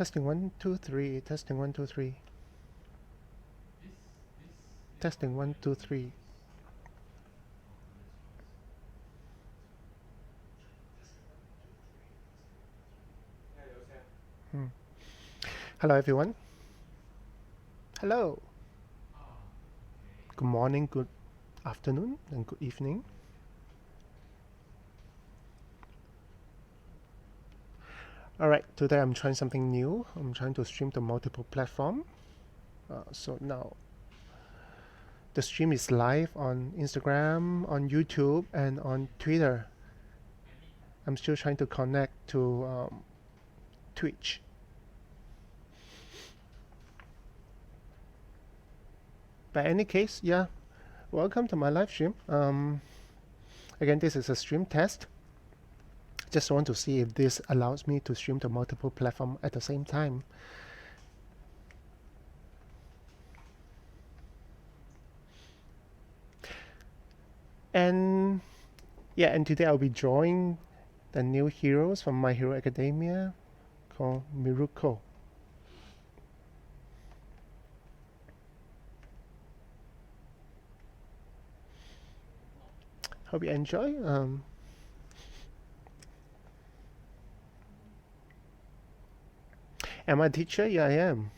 Testing 1, 2, 3. Testing 1, 2, 3. Testing 1, 2, 3. Hello, everyone. Hello. Good morning, good afternoon, and good evening. Alright, today I'm trying something new. I'm trying to stream to multiple platforms. So now the stream is live on Instagram, on YouTube, and on Twitter. I'm still trying to connect to Twitch. By any case, yeah, welcome to my live stream. Again, this is a stream test. Just want to see if this allows me to stream to multiple platforms at the same time. And yeah, and today I'll be drawing the new heroes from My Hero Academia called Miruko. Hope you enjoy. Am I a teacher? Yeah, I am.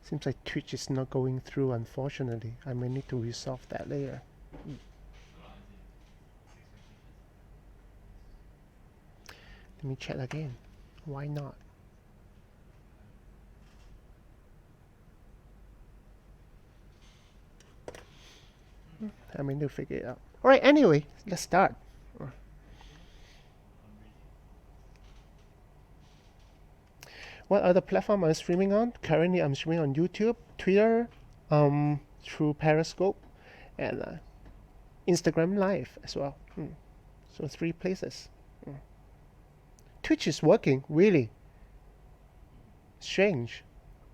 Seems like Twitch is not going through, unfortunately. I may need to resolve that later. Let me check again. Why not? I may need to figure it out. Alright, anyway, let's start. What other platform I'm streaming on? Currently, I'm streaming on YouTube, Twitter, through Periscope, and Instagram Live as well. So 3 places. Twitch is working, really. Strange.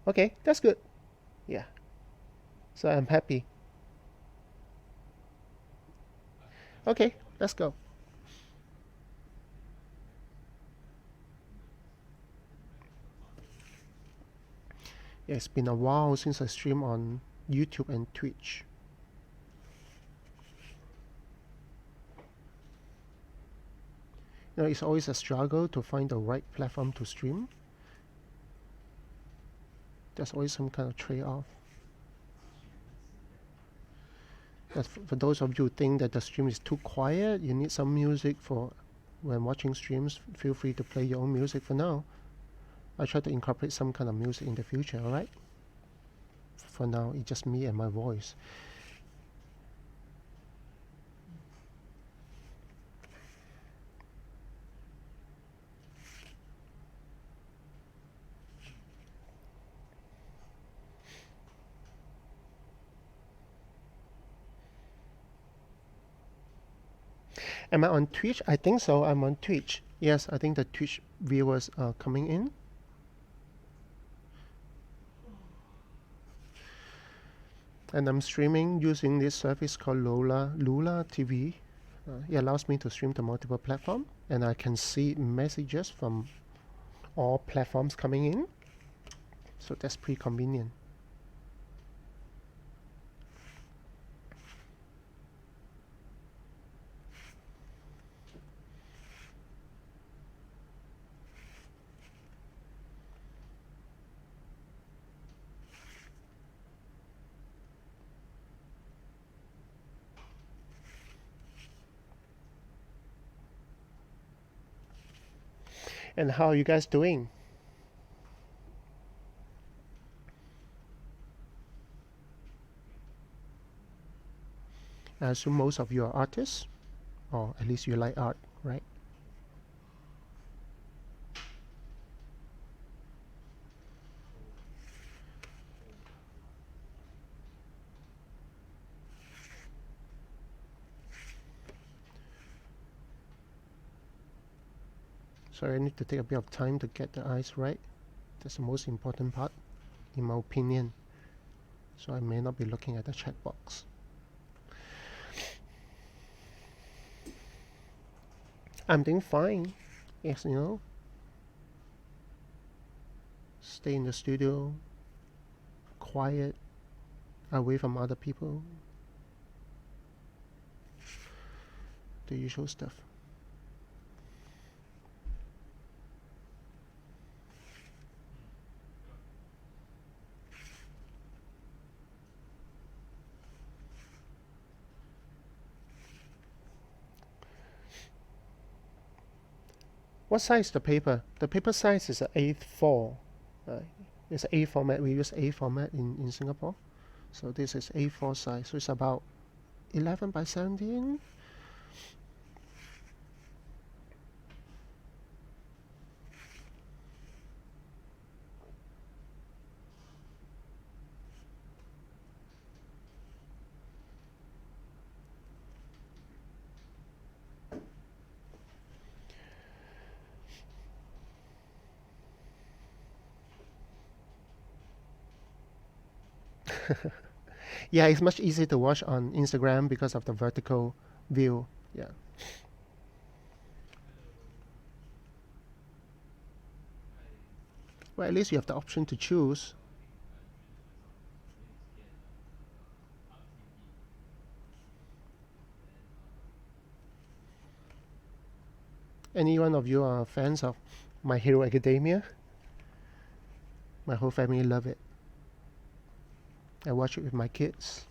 Okay, that's good. Yeah. So I'm happy. Okay, let's go. Yeah, it's been a while since I streamed on YouTube and Twitch. You know, it's always a struggle to find the right platform to stream. There's always some kind of trade-off. For those of you who think that the stream is too quiet, you need some music for when watching streams, feel free to play your own music for now. I try to incorporate some kind of music in the future, alright? For now, it's just me and my voice. Am I on Twitch? I think so. I'm on Twitch. Yes, I think the Twitch viewers are coming in. And I'm streaming using this service called Lula TV. It allows me to stream to multiple platforms, and I can see messages from all platforms coming in. So that's pretty convenient. And how are you guys doing? I assume most of you are artists, or at least you like art, right? So I need to take a bit of time to get the eyes right. That's the most important part, in my opinion. So I may not be looking at the chat box. I'm doing fine. Yes, stay in the studio, quiet, away from other people, the usual stuff. What size is the paper? The paper size is a A4. Uh, it's A format. We use A format in Singapore. So this is A4 size. So it's about 11 by 17. Yeah, it's much easier to watch on Instagram because of the vertical view. Yeah. Well, at least you have the option to choose. Any one of you are fans of My Hero Academia? My whole family love it. I watch it with my kids.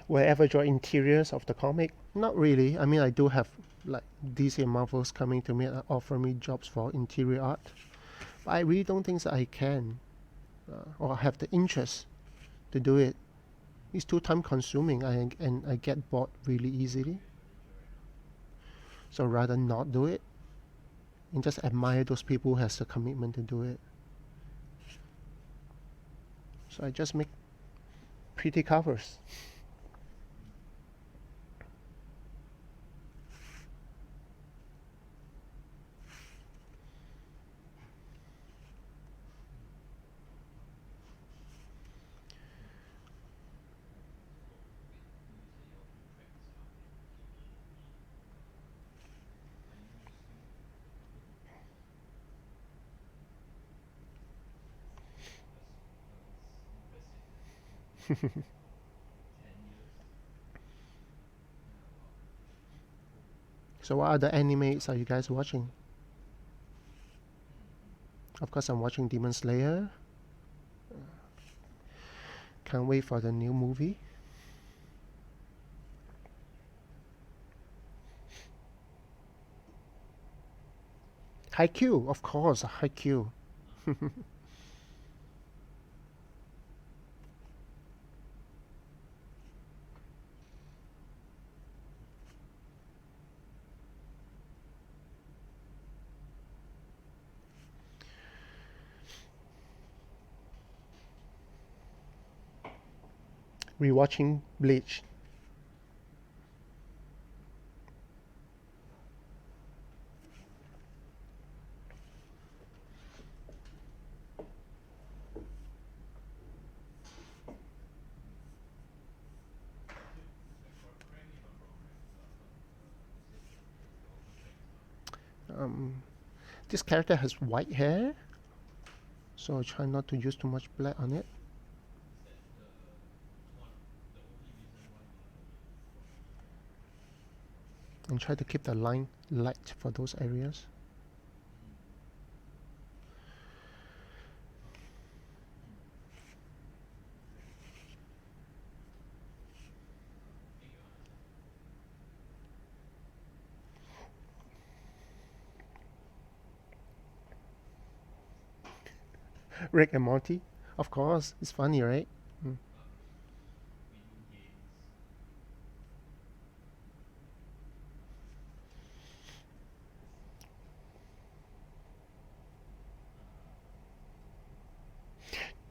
Will I ever draw interiors of the comic? Not really. I mean, I do have like DC and Marvels coming to me and offer me jobs for interior art. But I really don't think that I can or have the interest to do it. It's too time consuming and I get bored really easily. So rather not do it and just admire those people who has the commitment to do it. So I just make pretty covers. So what other animes are you guys watching? Of course, I'm watching Demon Slayer. Can't wait for the new movie. Haikyuu, of course, Haikyuu. Rewatching Bleach. Um, this character has white hair, so I try not to use too much black on it. And try to keep the line light for those areas. Rick and Morty, of course, it's funny, right? Mm.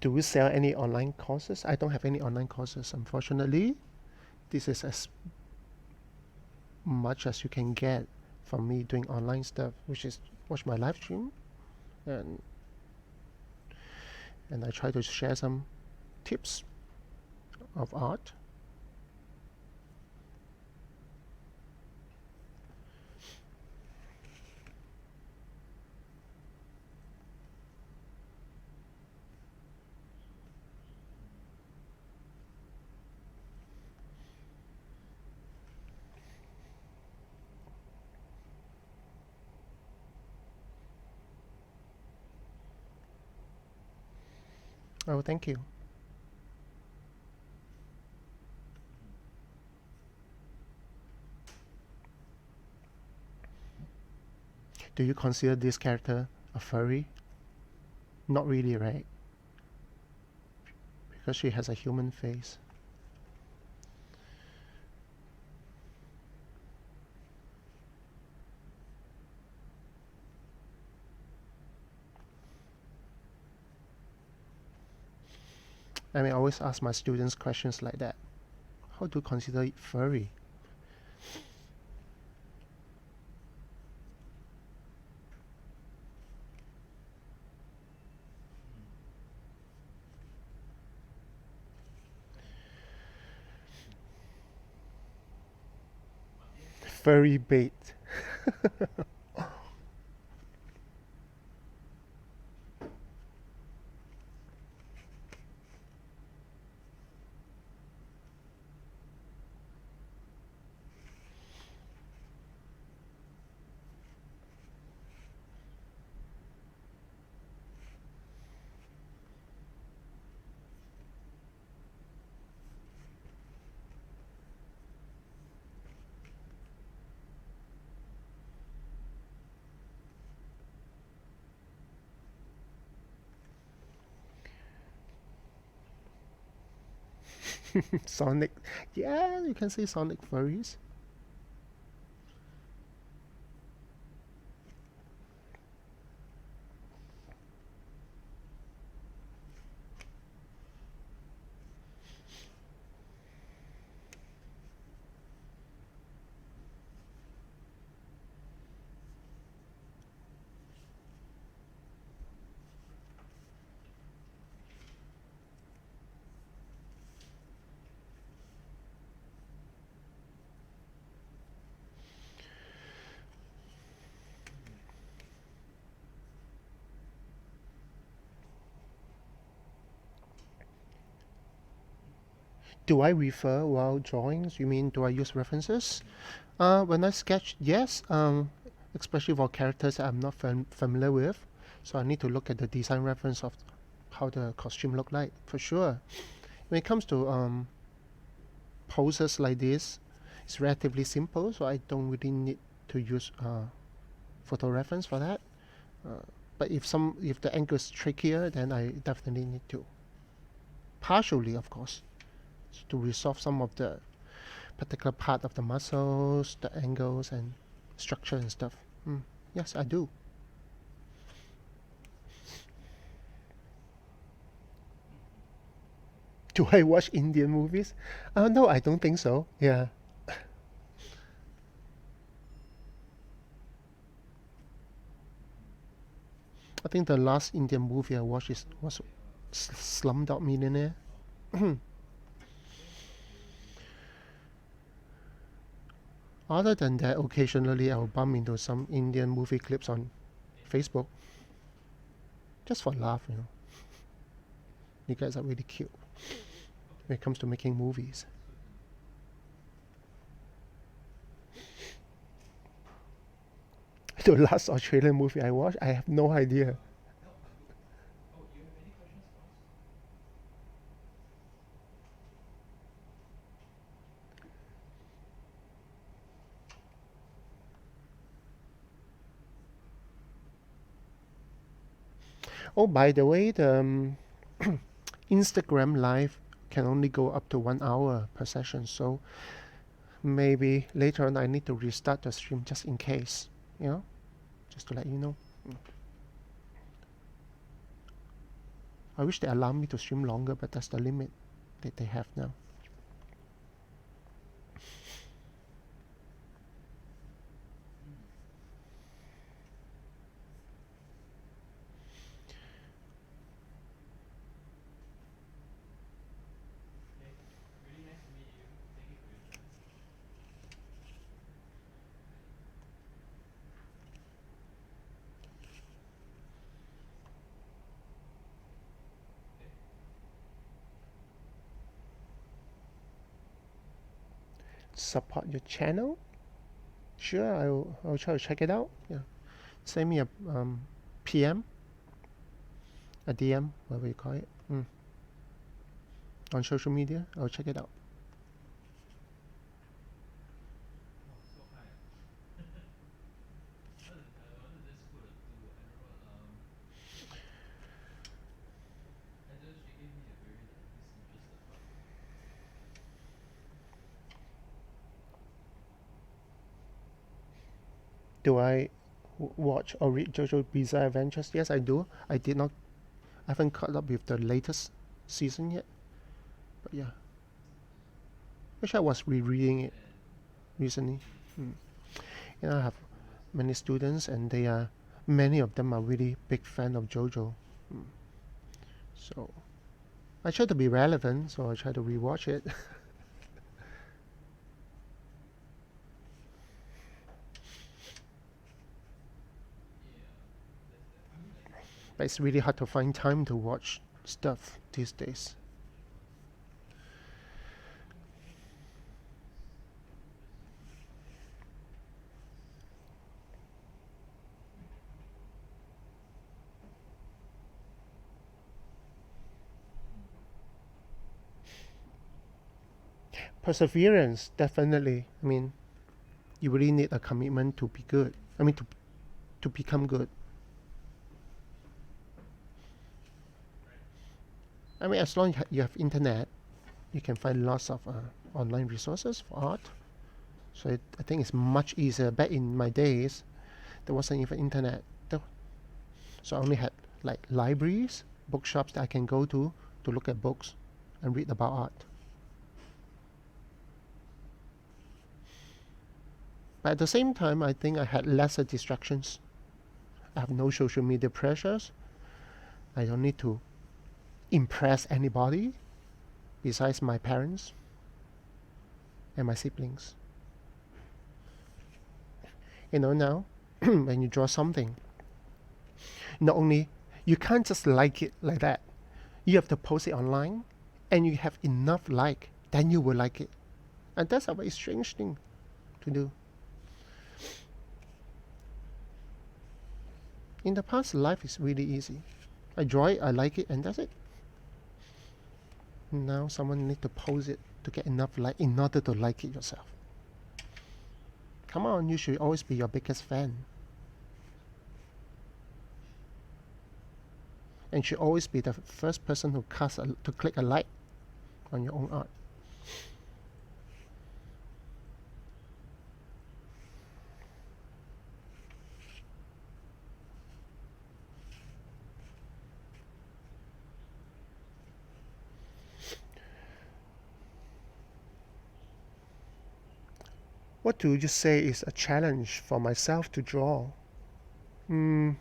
Do we sell any online courses? I don't have any online courses, unfortunately. This is as much as you can get from me doing online stuff, which is watch my live stream and I try to share some tips of art. Oh, thank you. Do you consider this character a furry? Not really, right? Because she has a human face. I mean, I always ask my students questions like that. How do you consider it furry? Furry bait. Sonic. Yeah, you can say Sonic furries. Do I refer while drawings? You mean do I use references? When I sketch, yes. Especially for characters that I'm not familiar with, so I need to look at the design reference of how the costume look like for sure. When it comes to poses like this, it's relatively simple, so I don't really need to use photo reference for that. But if the angle is trickier, then I definitely need to. Partially, of course, to resolve some of the particular part of the muscles, the angles and structure and stuff. Yes, I do. Do I watch Indian movies? No, I don't think so. Yeah. I think the last Indian movie I watched was Slumdog Millionaire. Other than that, occasionally I'll bump into some Indian movie clips on Facebook. Just for laugh, you know. You guys are really cute when it comes to making movies. The last Australian movie I watched, I have no idea. Oh, by the way, the Instagram live can only go up to 1 hour per session, so maybe later on I need to restart the stream just in case, you know, just to let you know. I wish they allow me to stream longer, but that's the limit that they have now. Support your channel? Sure, I'll try to check it out. Yeah, send me a PM, a DM, whatever you call it, on social media. I'll check it out. Do I watch or read JoJo Bizarre Adventures? Yes, I do. I did not. I haven't caught up with the latest season yet. But yeah, wish I was rereading it recently. I have many students, and many of them are really big fan of JoJo. So I try to be relevant, so I try to rewatch it. But it's really hard to find time to watch stuff these days. Perseverance, definitely. I mean, you really need a commitment to be good. I mean, to become good. I mean, as long as you have internet, you can find lots of online resources for art. So I think it's much easier. Back in my days, there wasn't even internet. So I only had like libraries, bookshops that I can go to look at books and read about art. But at the same time, I think I had lesser distractions. I have no social media pressures. I don't need to impress anybody besides my parents and my siblings. Now, when you draw something, not only you can't just like it like that. You have to post it online, and you have enough like, then you will like it. And that's a very strange thing to do. In the past, life is really easy. I draw it, I like it, and that's it. Now someone needs to post it to get enough like in order to like it yourself. Come on, you should always be your biggest fan. And should always be the first person who to click a like on your own art. What do you say is a challenge for myself to draw? I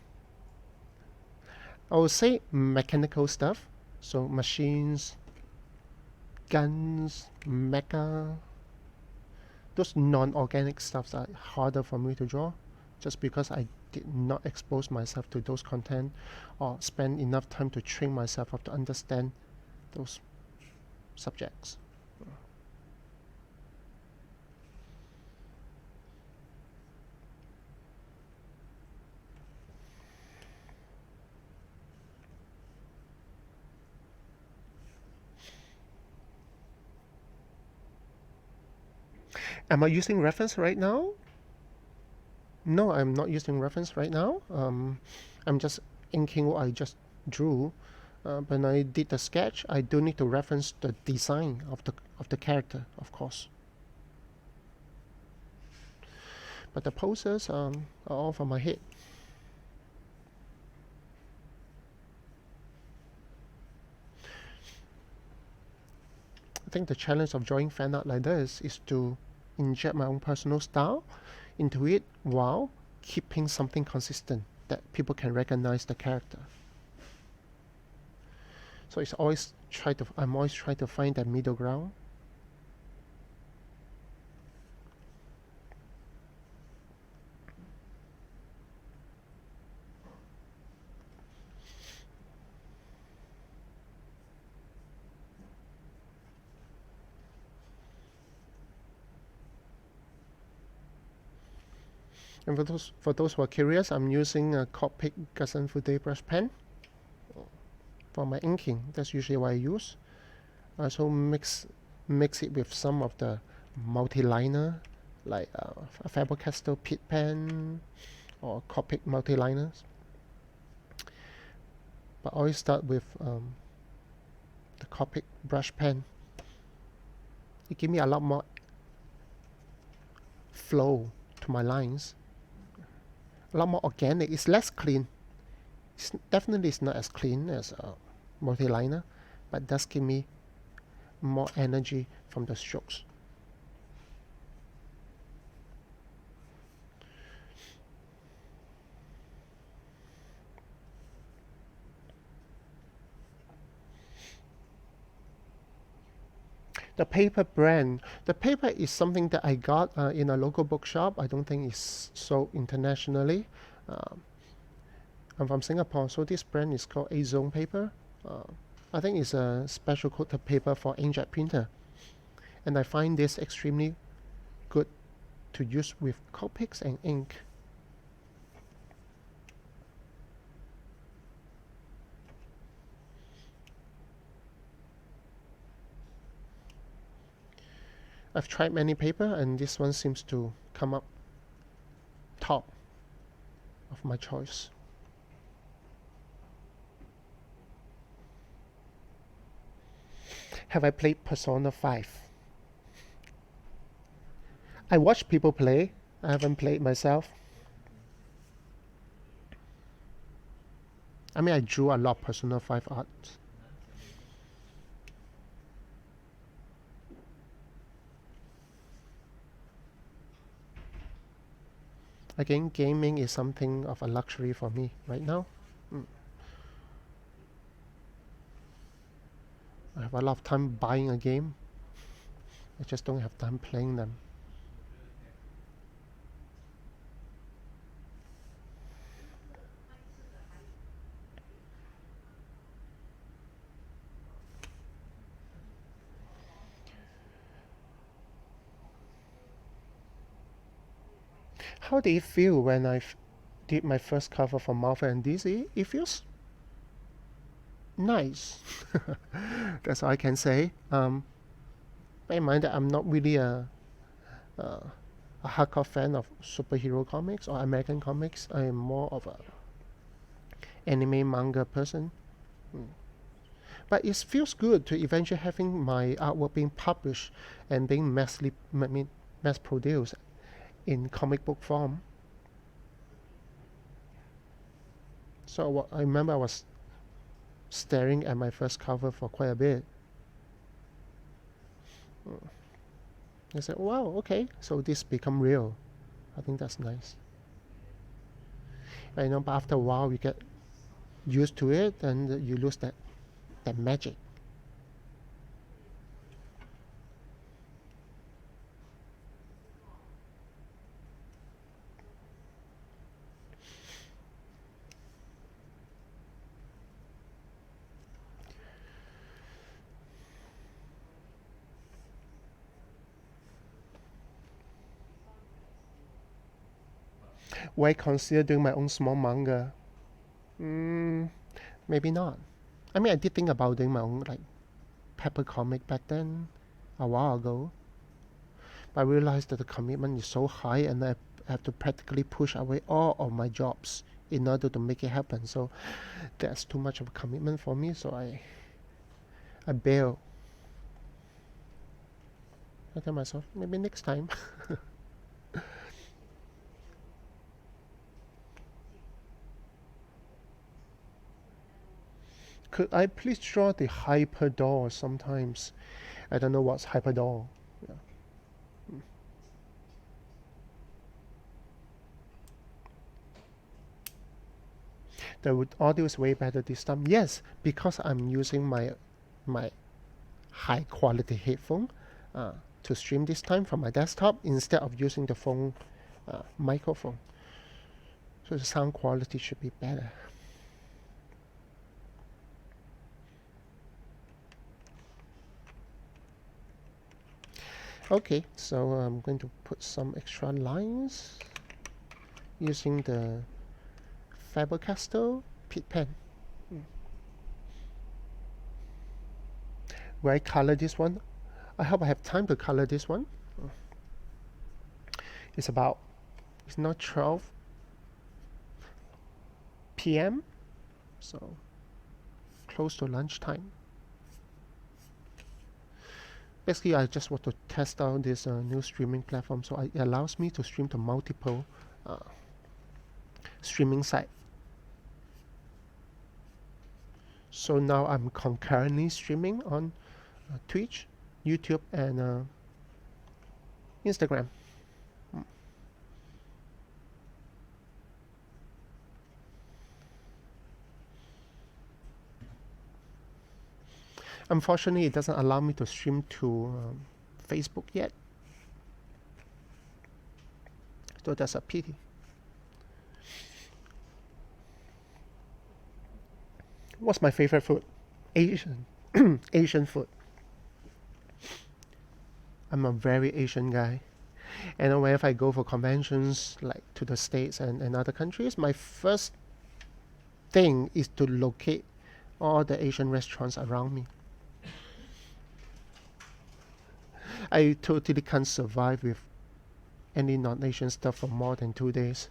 would say mechanical stuff. So machines, guns, mecha. Those non-organic stuffs are harder for me to draw, just because I did not expose myself to those content or spend enough time to train myself up to understand those subjects. Am I using reference right now? No, I'm not using reference right now. I'm just inking what I just drew. When I did the sketch, I do need to reference the design of the character, of course. But the poses are all from my head. I think the challenge of drawing fan art like this is to inject my own personal style into it while keeping something consistent that people can recognize the character. So I'm always trying to find that middle ground. And for those who are curious, I'm using a Copic Fude brush pen for my inking. That's usually what I use. I also mix it with some of the multi-liner, like a Faber-Castell Pitt pen or Copic multi-liners. But I always start with the Copic brush pen. It gives me a lot more flow to my lines. A lot more organic. It's less clean. It's definitely not as clean as a multi-liner, but it does give me more energy from the strokes. The paper brand. The paper is something that I got in a local bookshop. I don't think it's sold internationally. I'm from Singapore, so this brand is called A-Zone paper. I think it's a special coated paper for inkjet printer. And I find this extremely good to use with Copics and ink. I've tried many paper and this one seems to come up top of my choice. Have I played Persona 5? I watch people play. I haven't played myself. I mean, I drew a lot of Persona 5 art. Again, gaming is something of a luxury for me right now. I have a lot of time buying a game. I just don't have time playing them. How did it feel when I did my first cover for Marvel and DC? It feels nice. That's all I can say. Bear in mind that I'm not really a hardcore fan of superhero comics or American comics. I am more of a anime manga person. But it feels good to eventually having my artwork being published and being mass produced in comic book form. So I remember I was staring at my first cover for quite a bit. I said, wow, okay, so this become real. I think that's nice. I know, but after a while you get used to it and you lose that magic. Would I consider doing my own small manga? Maybe not. I mean, I did think about doing my own like Pepper comic back then, a while ago. But I realized that the commitment is so high and I have to practically push away all of my jobs in order to make it happen. So that's too much of a commitment for me, so I bail. I tell myself, maybe next time. Could I please draw the hyper door sometimes? I don't know what's hyperdoll. Yeah. The audio is way better this time. Yes, because I'm using my high quality headphone uh, to stream this time from my desktop instead of using the phone microphone. So the sound quality should be better. Okay, so I'm going to put some extra lines using the Faber-Castell Pit Pen. Will I color this one? I hope I have time to color this one. It's now 12 p.m. So close to lunchtime. Basically, I just want to test out this new streaming platform, so it allows me to stream to multiple streaming sites. So now I'm concurrently streaming on Twitch, YouTube, and Instagram. Unfortunately, it doesn't allow me to stream to Facebook yet. So that's a pity. What's my favorite food? Asian. Asian food. I'm a very Asian guy. And whenever I go for conventions, like to the States and other countries, my first thing is to locate all the Asian restaurants around me. I totally can't survive with any non-Asian stuff for more than 2 days.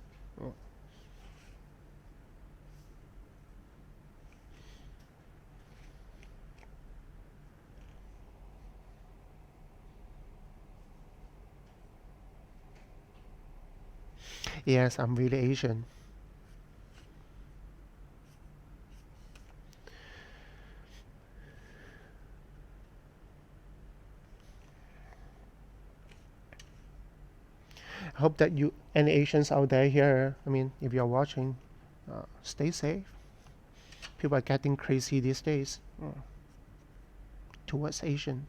Yes, I'm really Asian. I hope that any Asians out there here, I mean, if you're watching, stay safe. People are getting crazy these days towards Asian.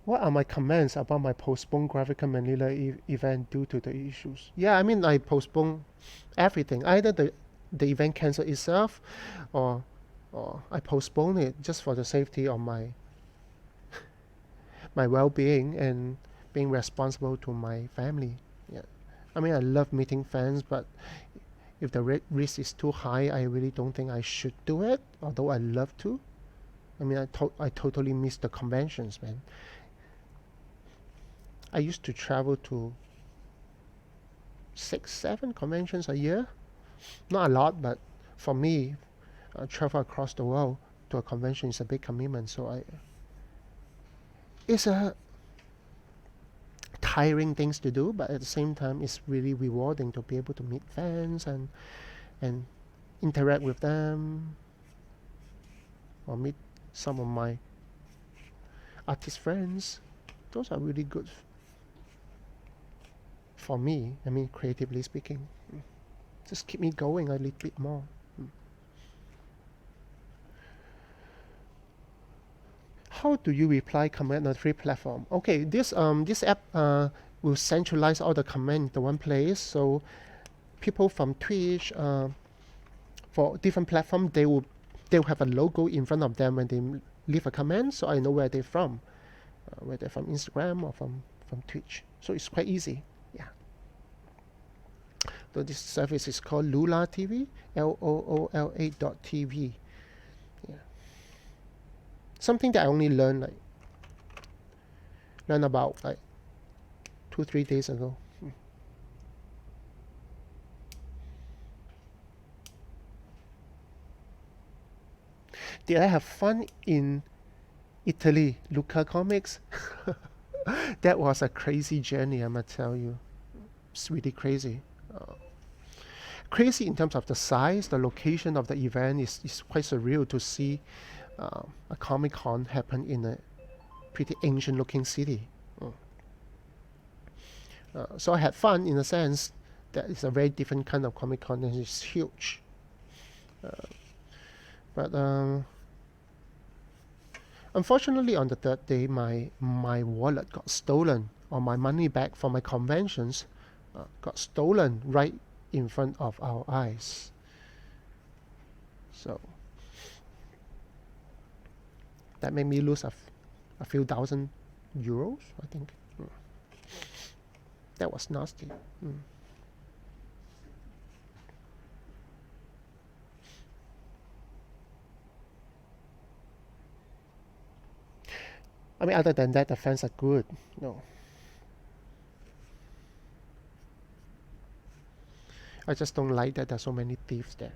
What are my comments about my postponed Graphical Manila event due to the issues? Yeah, I mean, I postponed everything. Either the event cancelled itself, or I postponed it just for the safety of my well-being and being responsible to my family. Yeah, I mean, I love meeting fans, but if the risk is too high, I really don't think I should do it. Although I love to. I mean, I totally miss the conventions, man. I used to travel to 6, 7 conventions a year. Not a lot, but for me, travel across the world to a convention is a big commitment. So it's a tiring things to do, but at the same time, it's really rewarding to be able to meet fans and interact with them, or meet some of my artist friends. Those are really good for me. I mean, creatively speaking, just keep me going a little bit more. How do you reply comment on 3 platform? Okay, this app will centralize all the comment into one place. So people from Twitch, for different platform, they'll have a logo in front of them when they leave a comment, so I know where they're from, whether from Instagram or from Twitch. So it's quite easy. Yeah. So this service is called Loola TV, LOOLA.TV. Yeah. Something that I only learned about like 2-3 days ago. Did I have fun in Italy, Luca Comics? That was a crazy journey, I must tell you. It's really crazy. Crazy in terms of the size, the location of the event is quite surreal to see a Comic Con happen in a pretty ancient looking city. So I had fun in a sense that it's a very different kind of Comic Con and it's huge. But unfortunately, on the third day, my wallet got stolen, or my money back from my conventions got stolen right in front of our eyes. So that made me lose a few thousand euros, I think. That was nasty. I mean, other than that, the fans are good. No, I just don't like that there's so many thieves there.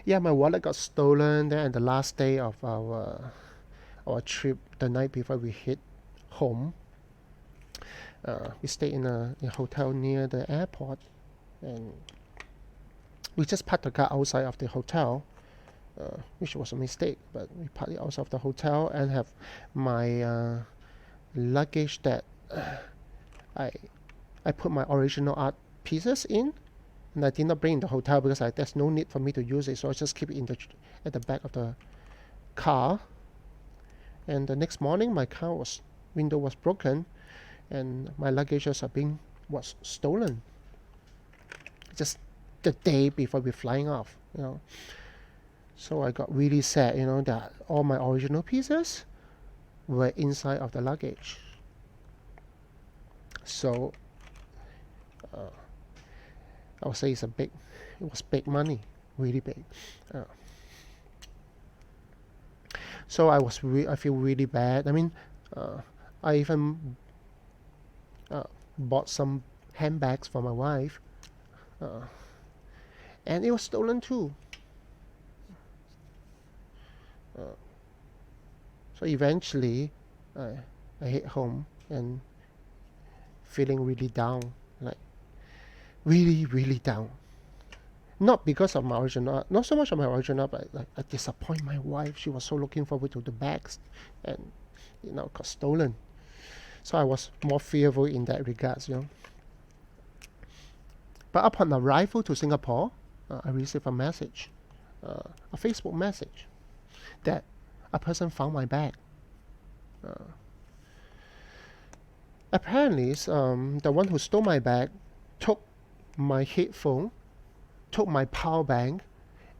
Yeah, my wallet got stolen. Then the last day of our trip, the night before we hit home, we stayed in a hotel near the airport, and we just parked the car outside of the hotel, which was a mistake. But we parked it outside of the hotel and have my luggage that I put my original art pieces in, and I did not bring in the hotel because there's no need for me to use it, so I just keep it in at the back of the car. And the next morning, my window was broken, and my luggage was stolen. Just the day before we're flying off, So I got really sad, that all my original pieces were inside of the luggage. So I would say it was big money, really big. So I feel really bad. I mean, I even bought some handbags for my wife, and it was stolen too. So eventually, I hit home and feeling really down, like really, really down. Not because of my original, not so much of my original, but like I disappoint my wife. She was so looking forward to the bags, and got stolen. So I was more fearful in that regards, But upon arrival to Singapore, I received a message, a Facebook message, that a person found my bag. Apparently, the one who stole my bag took my headphone, took my power bank,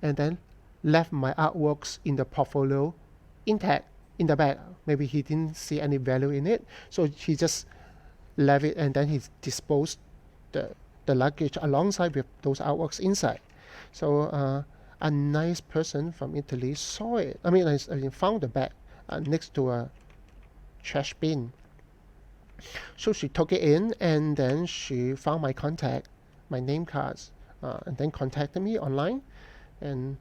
and then left my artworks in the portfolio intact in the bag. Maybe he didn't see any value in it, so he just left it, and then he disposed the luggage alongside with those artworks inside. So a nice person from Italy saw it. I mean, I found the bag next to a trash bin. So she took it in, and then she found my contact, my name cards, and then contacted me online, and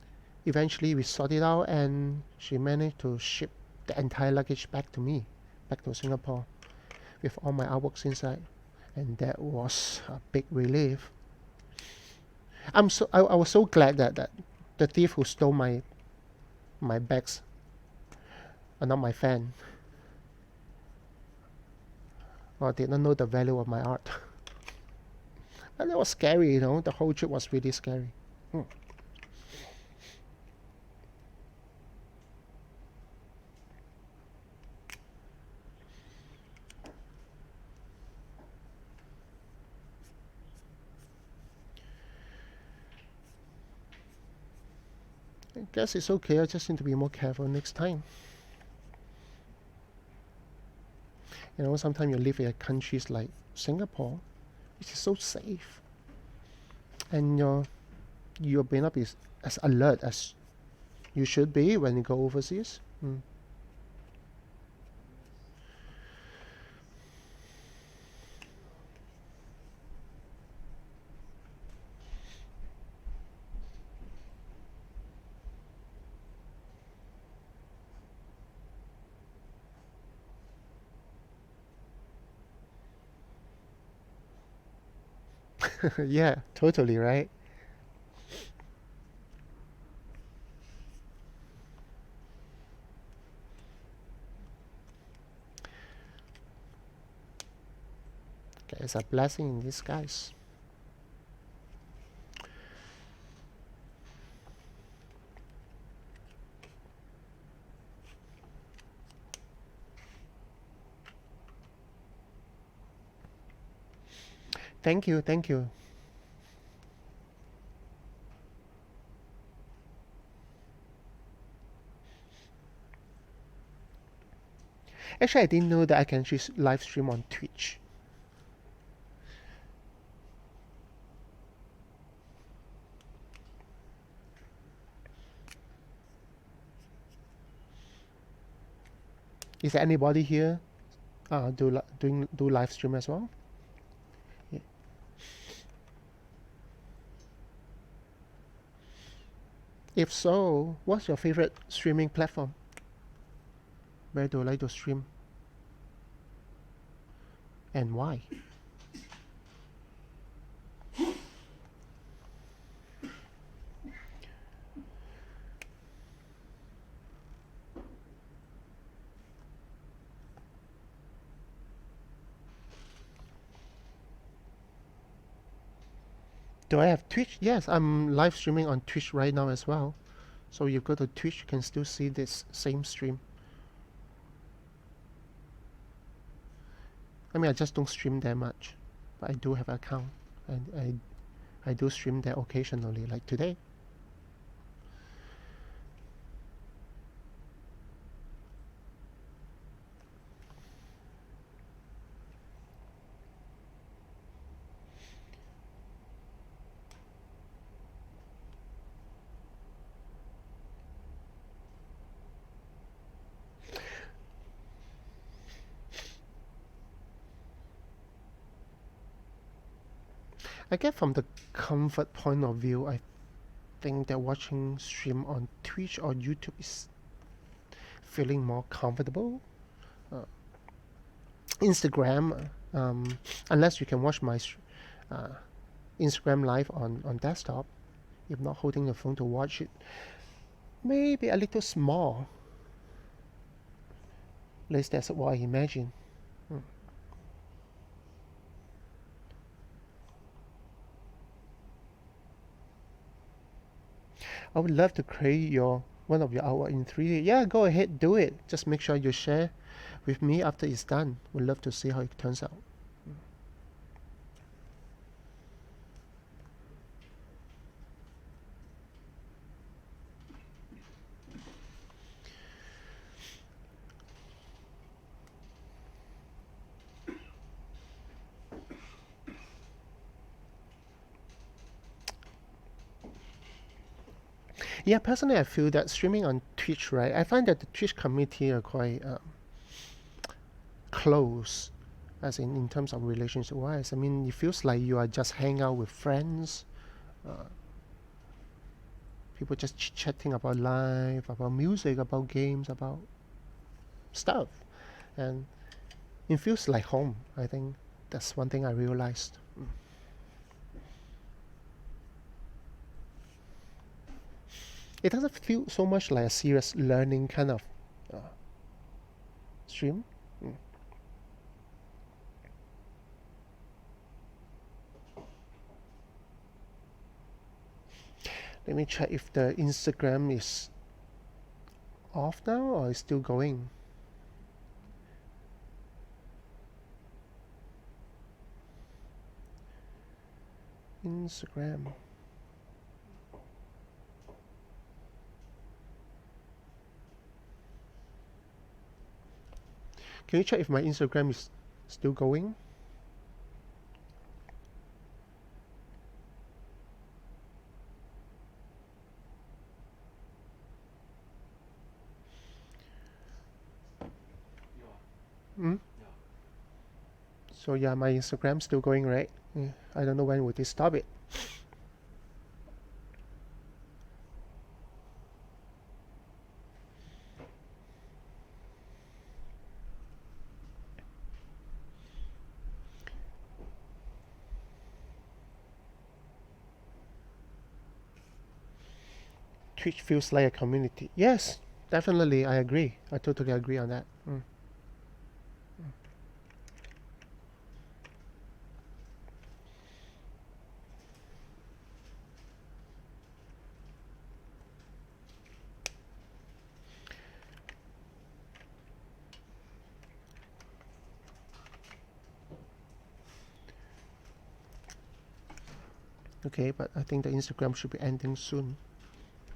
eventually we sorted out, and she managed to ship the entire luggage back to me, back to Singapore, with all my artworks inside, and that was a big relief. I was so glad that the thief who stole my bags are not my fan, or did not know the value of my art. And it was scary, the whole trip was really scary. I guess it's okay, I just need to be more careful next time. Sometimes you live in countries like Singapore, which is so safe, and you may not be as alert as you should be when you go overseas. Yeah, totally right. Okay, it's a blessing in disguise. Thank you, thank you. Actually, I didn't know that I can just live stream on Twitch. Is there anybody here do live stream as well? Yeah. If so, what's your favorite streaming platform? Where do you like to stream? And why? Do I have Twitch? Yes, I'm live streaming on Twitch right now as well. So you go to Twitch, you can still see this same stream. I mean, I just don't stream that much, but I do have an account, and I do stream there occasionally, like today. I get from the comfort point of view, I think that watching stream on Twitch or YouTube is feeling more comfortable. Uh, Instagram, unless you can watch my uh, Instagram live on desktop, if not holding the phone to watch it, maybe a little small. At least that's what I imagine. I would love to create one of your artwork in 3D. Yeah, go ahead, do it. Just make sure you share with me after it's done. Would love to see how it turns out. Yeah, personally, I feel that streaming on Twitch, right? I find that the Twitch community are quite close, as in terms of relationship wise. I mean, it feels like you are just hanging out with friends. Uh, People just chatting about life, about music, about games, about stuff, and it feels like home. I think that's one thing I realized. It doesn't feel so much like a serious learning kind of uh, stream. Mm. Let me check if the Instagram is off now or is still going. Instagram. Can you check if my Instagram is still going? Mm? So yeah, my Instagram's still going, right? I don't know when would they stop it. Twitch feels like a community. Yes, definitely, I agree. I totally agree on that. Okay, but I think the Instagram should be ending soon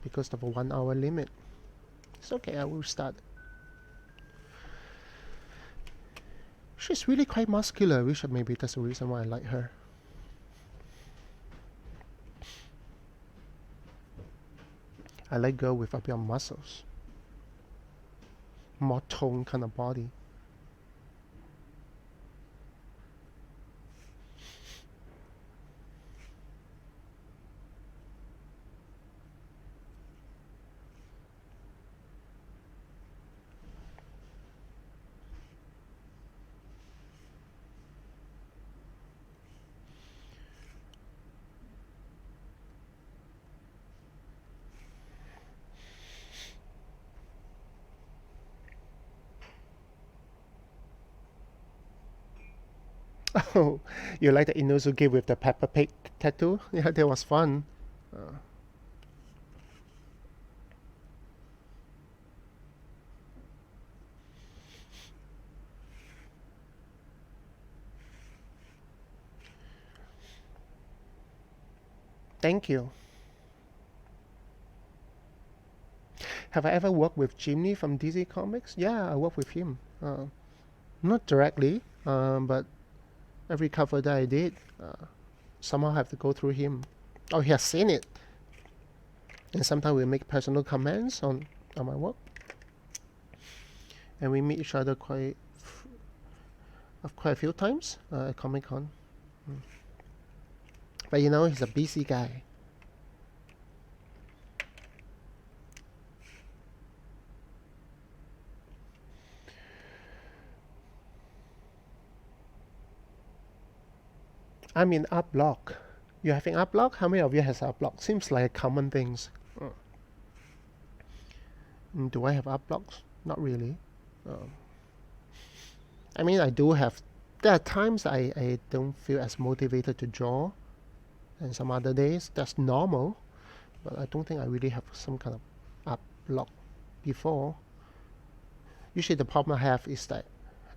because of a 1 hour limit. It's okay, I will start. She's really quite muscular, which maybe that's the reason why I like her. I like girl with a bit of muscles. More toned kind of body. Oh, you like the Inosuke with the Peppa Pig tattoo? Yeah, that was fun. Thank you. Have I ever worked with Jimmy from DC Comics? Yeah, I worked with him. Not directly, but every cover that I did, somehow have to go through him. Oh, he has seen it. And sometimes we make personal comments on my work. And we meet each other quite a few times at Comic Con. But you know, he's a busy guy. I'm in art block. You having art block? How many of you has art block? Seems like a common things. Do I have art blocks? Not really. I mean, I do have. There are times I don't feel as motivated to draw, and some other days that's normal. But I don't think I really have some kind of art block before. Usually, the problem I have is that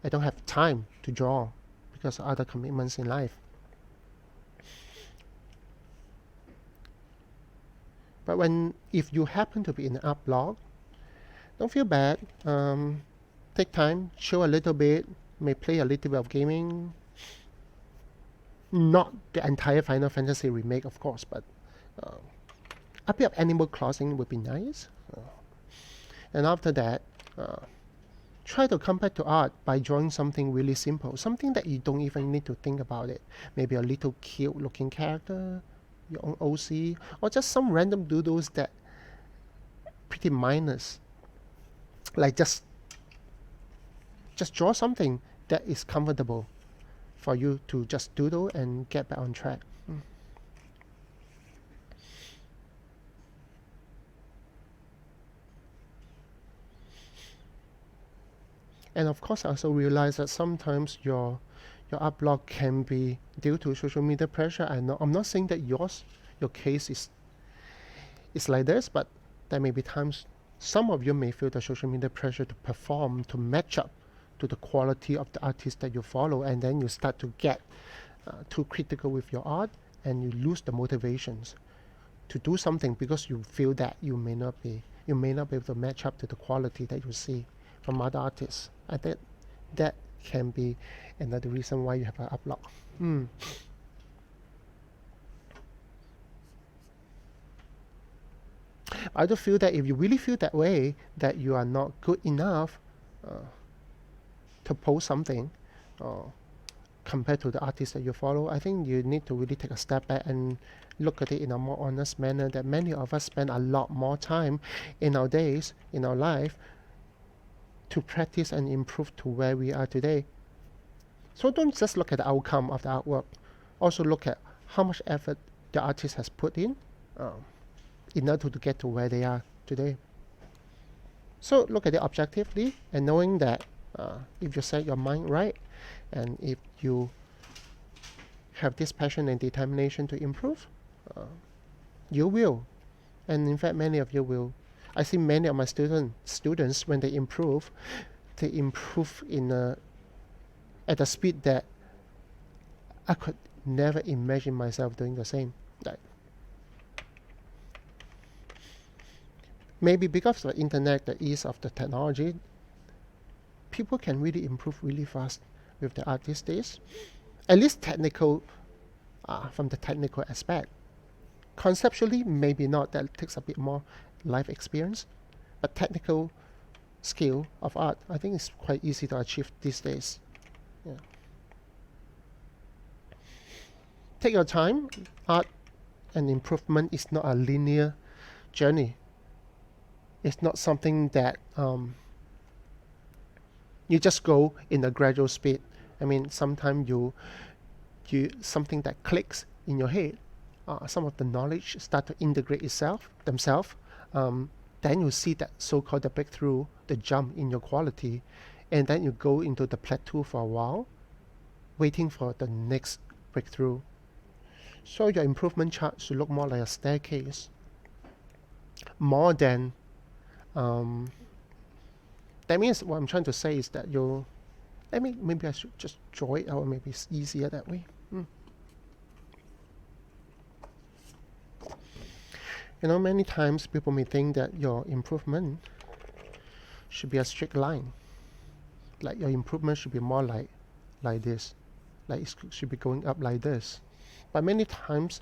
I don't have time to draw because of other commitments in life. But if you happen to be in an art block, don't feel bad. Take time, chill a little bit, may play a little bit of gaming. Not the entire Final Fantasy remake, of course, but a bit of Animal Crossing would be nice. And after that, try to come back to art by drawing something really simple, something that you don't even need to think about it. Maybe a little cute looking character, your own OC, or just some random doodles that pretty mindless. Like just draw something that is comfortable for you to just doodle and get back on track. And of course, I also realize that sometimes your art block can be due to social media pressure. I'm not saying that your case is like this, but there may be times some of you may feel the social media pressure to perform, to match up to the quality of the artist that you follow, and then you start to get too critical with your art, and you lose the motivations to do something because you feel that you may not be able to match up to the quality that you see from other artists. I think that can be another reason why you have an art block. I do feel that if you really feel that way, that you are not good enough, to post something, compared to the artists that you follow, I think you need to really take a step back and look at it in a more honest manner, that many of us spend a lot more time in our days, in our life, to practice and improve to where we are today. So don't just look at the outcome of the artwork. Also look at how much effort the artist has put in order to get to where they are today. So look at it objectively, and knowing that if you set your mind right, and if you have this passion and determination to improve, you will. And in fact, many of you will. I see many of my students when they improve in at a speed that I could never imagine myself doing the same. Like, maybe because of the internet, the ease of the technology, people can really improve really fast with the art these days. At least technical, from the technical aspect. Conceptually, maybe not. That takes a bit more life experience. But technical skill of art, I think it's quite easy to achieve these days. Yeah. Take your time. Art and improvement is not a linear journey. It's not something that you just go in a gradual speed. I mean, sometimes you something that clicks in your head. Some of the knowledge start to integrate themselves. Then you see that so-called the breakthrough, the jump in your quality, and then you go into the plateau for a while, waiting for the next breakthrough. So your improvement chart should look more like a staircase, more than that means what I'm trying to say is that maybe I should just draw it out. Maybe it's easier that way. Many times people may think that your improvement should be a straight line. Like your improvement should be more like this. Like it should be going up like this. But many times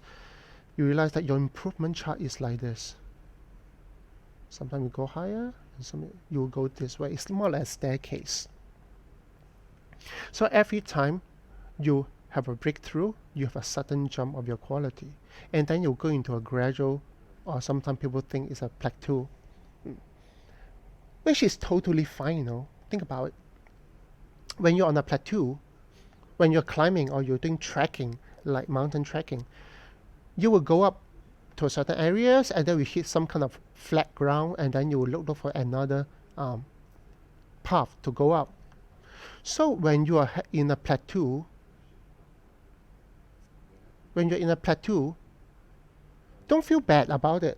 you realize that your improvement chart is like this. Sometimes you go higher, and sometimes you will go this way. It's more like a staircase. So every time you have a breakthrough, you have a sudden jump of your quality. And then you go into a gradual, or sometimes people think it's a plateau, which is totally fine. Think about it. When you're on a plateau, when you're climbing or you're doing trekking, like mountain trekking, you will go up to certain areas, and then we hit some kind of flat ground, and then you will look for another path to go up. So when you are in a plateau, don't feel bad about it.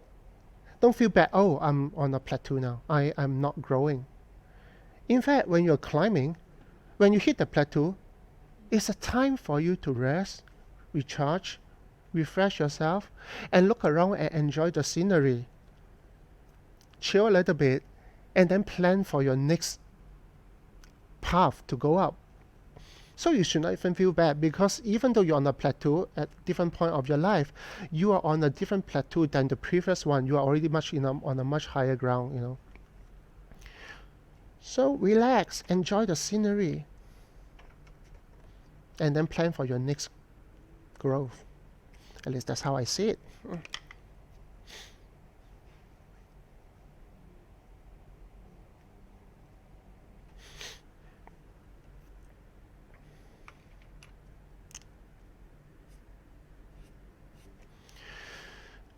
Don't feel bad, oh, I'm on a plateau now. I'm not growing. In fact, when you're climbing, when you hit the plateau, it's a time for you to rest, recharge, refresh yourself, and look around and enjoy the scenery. Chill a little bit, and then plan for your next path to go up. So you should not even feel bad, because even though you're on a plateau at different point of your life, you are on a different plateau than the previous one. You are already on a much higher ground. So relax, enjoy the scenery, and then plan for your next growth. At least that's how I see it.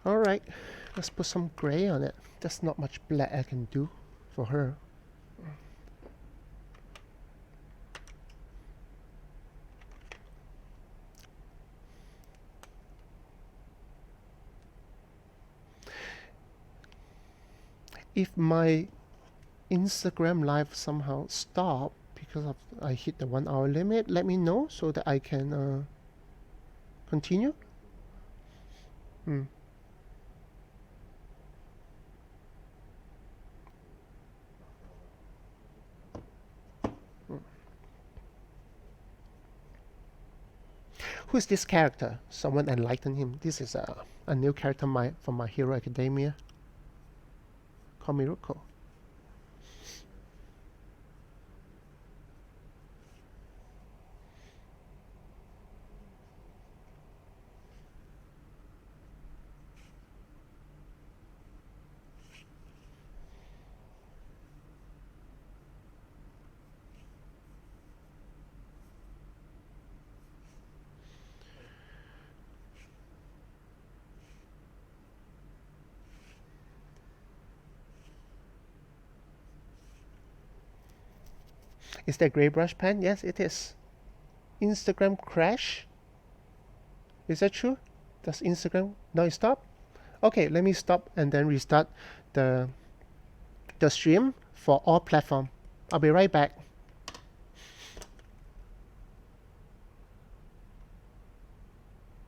Alright, let's put some gray on it. There's not much black I can do for her. If my Instagram live somehow stop because I hit the 1 hour limit, let me know so that I can continue. Who is this character? Someone enlighten him. This is a new character from My Hero Academia called Miruko. Is that gray brush pen? Yes, it is. Instagram crash. Is that true? Does Instagram now it stop? Okay, let me stop and then restart the stream for all platform. I'll be right back.